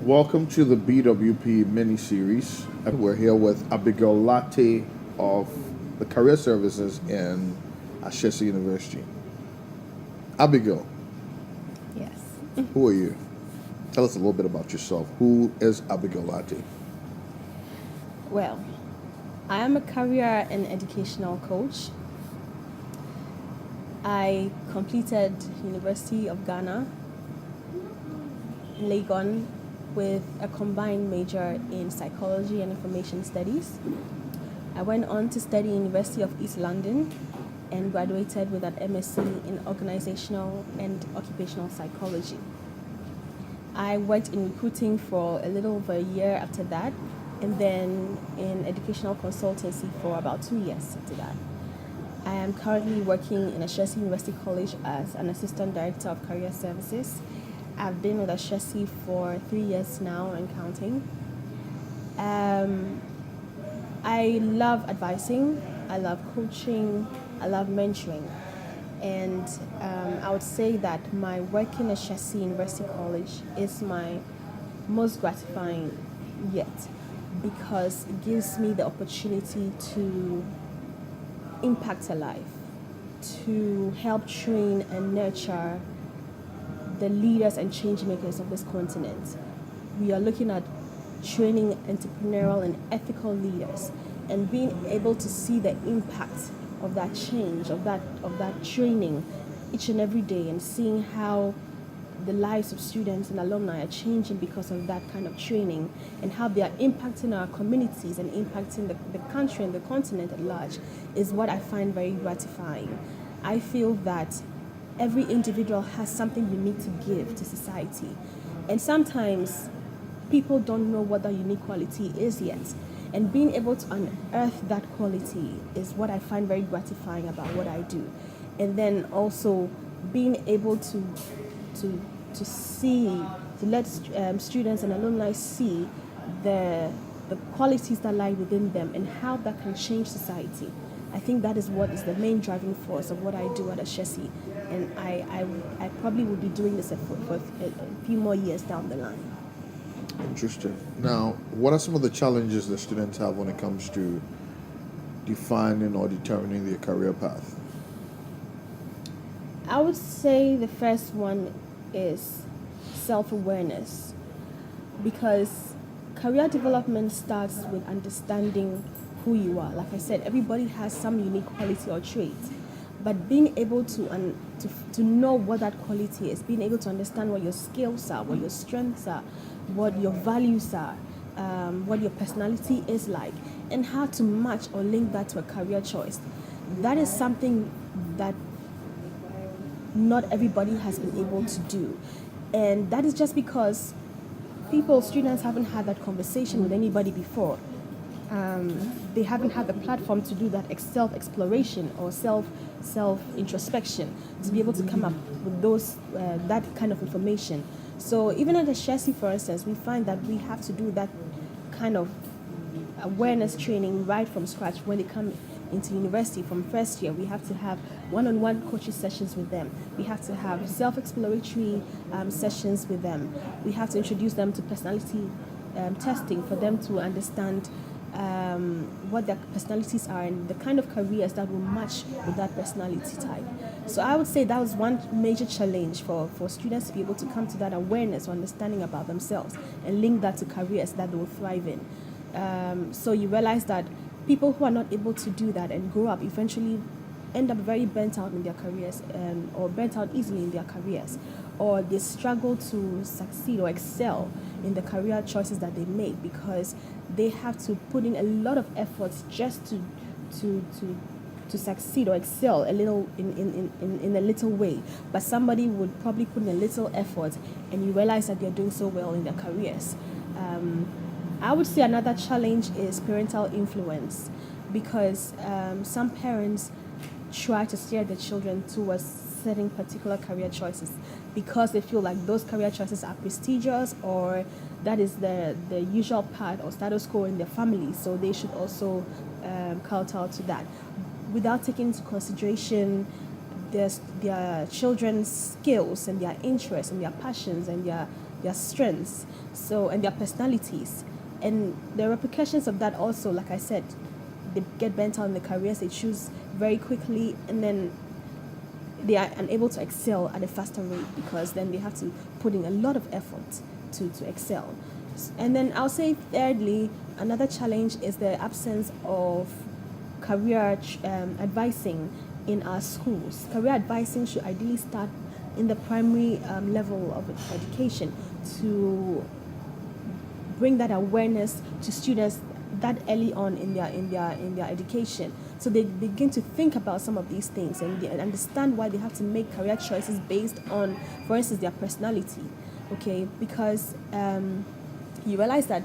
Welcome to the BWP mini series. We're here with Abigail Latte of the Career Services in Ashesi University. Abigail, Yes. who are you? Tell us a little bit about yourself. Who is Abigail Latte? Well, I am a career and educational coach. I completed University of Ghana, Legon, with a combined major in psychology and information studies. I went on to study University of East London and graduated with an MSc in organizational and occupational psychology. I worked in recruiting for a little over a year after that, and then in educational consultancy for about 2 years after that. I am currently working in Ashesi University College as an assistant director of career services. I've been with Ashesi for 3 years now and counting. I love advising, I love coaching, I love mentoring. And I would say that my work in Ashesi University College is my most gratifying yet, because it gives me the opportunity to impact a life, to help train and nurture the leaders and change makers of this continent. We are looking at training entrepreneurial and ethical leaders and being able to see the impact of that change, of that training each and every day, and seeing how the lives of students and alumni are changing because of that kind of training, and how they are impacting our communities and impacting the country and the continent at large is what I find very gratifying. I feel that every individual has something unique to give to society, and sometimes people don't know what that unique quality is yet. And being able to unearth that quality is what I find very gratifying about what I do. And then also being able to see, to let students and alumni see the qualities that lie within them and how that can change society. I think that is what is the main driving force of what I do at Ashesi, and I probably will be doing this for a few more years down the line. Interesting. Now, what are some of the challenges that students have when it comes to defining or determining their career path? I would say the first one is self-awareness, because career development starts with understanding who you are. Like I said, everybody has some unique quality or trait, but being able to know what that quality is, being able to understand what your skills are, what your strengths are, what your values are, what your personality is like, and how to match or link that to a career choice. That is something that not everybody has been able to do. And that is just because students haven't had that conversation with anybody before. They haven't had the platform to do that self-exploration or self-introspection, to be able to come up with that kind of information. So even at the Ashesi, for instance, we find that we have to do that kind of awareness training right from scratch when they come into university. From first year, we have to have one-on-one coaching sessions with them. We have to have self-exploratory sessions with them. We have to introduce them to personality testing for them to understand what their personalities are and the kind of careers that will match with that personality type. So I would say that was one major challenge for students to be able to come to that awareness or understanding about themselves and link that to careers that they will thrive in. So you realize that people who are not able to do that and grow up eventually end up very burnt out in their careers, or burnt out easily in their careers, or they struggle to succeed or excel in the career choices that they make, because they have to put in a lot of efforts just to succeed or excel a little in a little way. But somebody would probably put in a little effort, and you realize that they're doing so well in their careers. I would say another challenge is parental influence, because some parents try to steer their children towards certain particular career choices because they feel like those career choices are prestigious, or that is the usual path or status quo in their family, so they should also kowtow to that, without taking into consideration their children's skills and their interests and their passions and their their strengths, so and their personalities, and the repercussions of that also, like I said, they get bent out in the careers they choose very quickly, and then they are unable to excel at a faster rate because then they have to put in a lot of effort to excel. And then I'll say thirdly, another challenge is the absence of career advising in our schools. Career advising should ideally start in the primary level of education to bring that awareness to students that early on in their education, so they begin to think about some of these things and they understand why they have to make career choices based on, for instance, their personality. Okay, because you realize that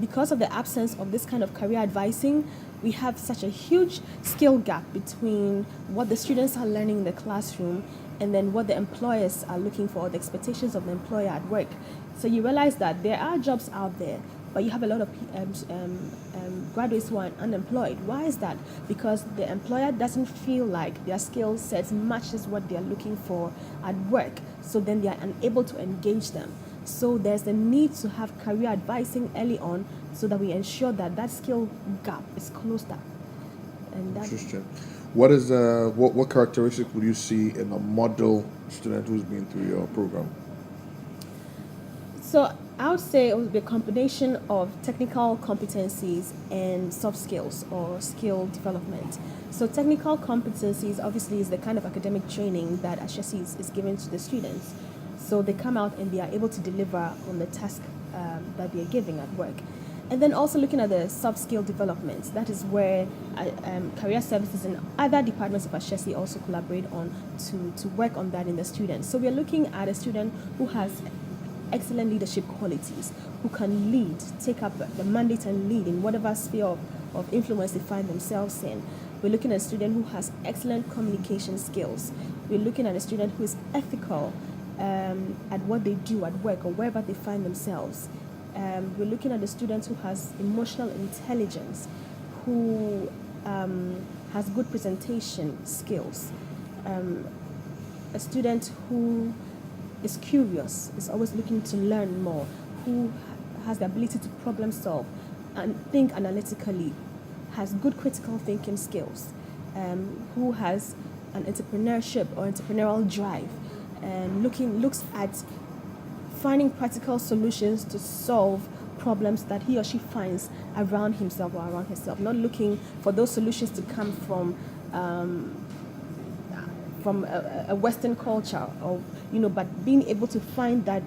because of the absence of this kind of career advising, we have such a huge skill gap between what the students are learning in the classroom and then what the employers are looking for, the expectations of the employer at work. So you realize that there are jobs out there, but you have a lot of graduates who are unemployed. Why is that? Because the employer doesn't feel like their skill sets matches what they are looking for at work, so then they are unable to engage them. So there's the need to have career advising early on so that we ensure that that skill gap is closed up. And that, Interesting. What characteristics would you see in a model student who's been through your program? so I would say it would be a combination of technical competencies and soft skills or skill development. So technical competencies obviously is the kind of academic training that Ashesi is given to the students. So they come out and they are able to deliver on the task that they are giving at work. And then also looking at the soft skill development, that is where career services and other departments of Ashesi also collaborate on to work on that in the students. So we are looking at a student who has excellent leadership qualities, who can lead, take up the mandate and lead in whatever sphere of influence they find themselves in. We're looking at a student who has excellent communication skills. We're looking at a student who is ethical at what they do at work or wherever they find themselves. We're looking at a student who has emotional intelligence, who has good presentation skills, a student who is curious, is always looking to learn more, who has the ability to problem solve and think analytically, has good critical thinking skills, who has an entrepreneurship or entrepreneurial drive, looks at finding practical solutions to solve problems that he or she finds around himself or around herself, not looking for those solutions to come from a Western culture, or but being able to find that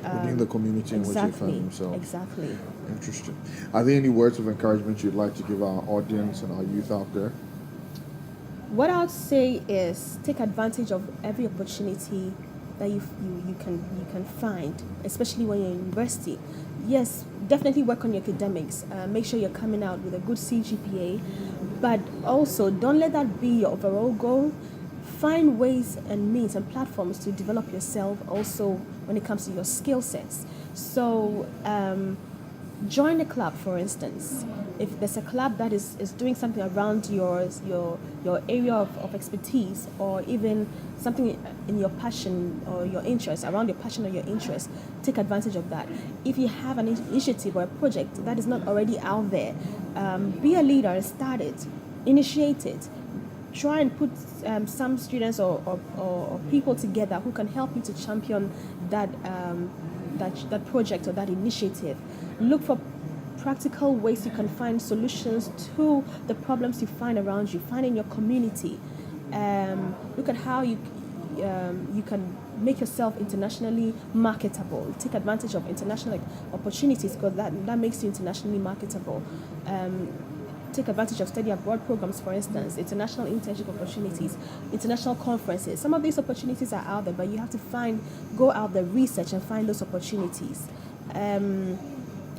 Within the community in which they find themselves. Exactly. Interesting. Are there any words of encouragement you'd like to give our audience and our youth out there? What I would say is take advantage of every opportunity that you can find, especially when you're in university. Yes, definitely work on your academics. Make sure you're coming out with a good CGPA, but also don't let that be your overall goal. Find ways and means and platforms to develop yourself also when it comes to your skill sets. So join a club, for instance. If there's a club that is doing something around your area of expertise, or even something in your passion or your interest, around your passion or your interest, take advantage of that. If you have an initiative or a project that is not already out there, be a leader and start it, initiate it. Try and put some students or people together who can help you to champion that project or that initiative. Look for practical ways you can find solutions to the problems you find around you, find in your community. Look at how you can make yourself internationally marketable. Take advantage of international opportunities, because that makes you internationally marketable. Take advantage of study abroad programs, for instance, international internship opportunities, international conferences. Some of these opportunities are out there, but you have to go out there, research and find those opportunities.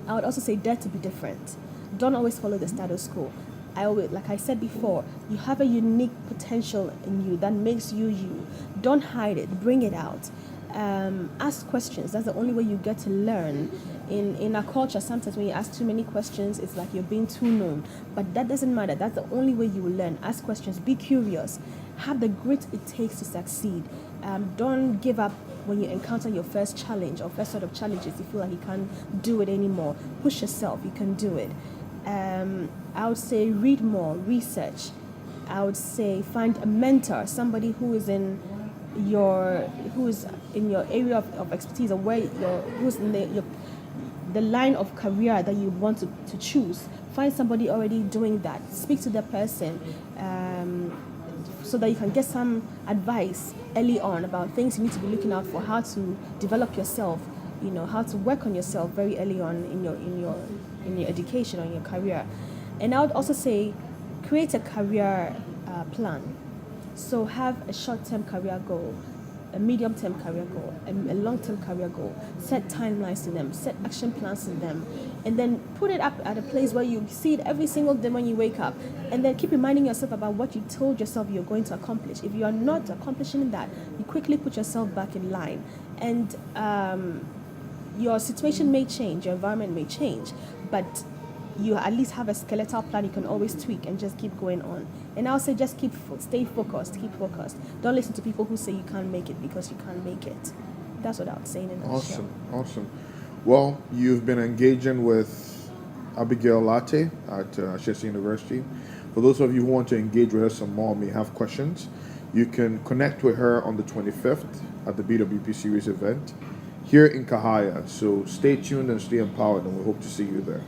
I would also say dare to be different. Don't always follow the status quo. Like I said before, you have a unique potential in you that makes you you. Don't hide it. Bring it out. Ask questions. That's the only way you get to learn. In our culture, sometimes when you ask too many questions, it's like you're being too known. But that doesn't matter. That's the only way you will learn. Ask questions. Be curious. Have the grit it takes to succeed. Don't give up when you encounter your first challenge or first sort of challenges, you feel like you can't do it anymore. Push yourself, you can do it. I would say read more, research. I would say find a mentor, somebody who is in your area of expertise, or who's in the line of career that you want to choose. Find somebody already doing that. Speak to the person, so that you can get some advice early on about things you need to be looking out for, how to develop yourself, how to work on yourself very early on in your education or in your career. And I would also say create a career plan. So have a short-term career goal, a medium-term career goal, a long-term career goal. Set timelines to them, set action plans to them, and then put it up at a place where you see it every single day when you wake up. And then keep reminding yourself about what you told yourself you're going to accomplish. If you are not accomplishing that, you quickly put yourself back in line. And your situation may change, your environment may change, but you at least have a skeletal plan you can always tweak and just keep going on. And I'll say just stay focused, keep focused. Don't listen to people who say you can't make it because you can't make it. That's what I would say in a nutshell. Awesome. Well, you've been engaging with Abigail Latte at Ashesi University. For those of you who want to engage with her some more, may have questions, you can connect with her on the 25th at the BWP Series event here in Kahaya. So stay tuned and stay empowered, and we hope to see you there.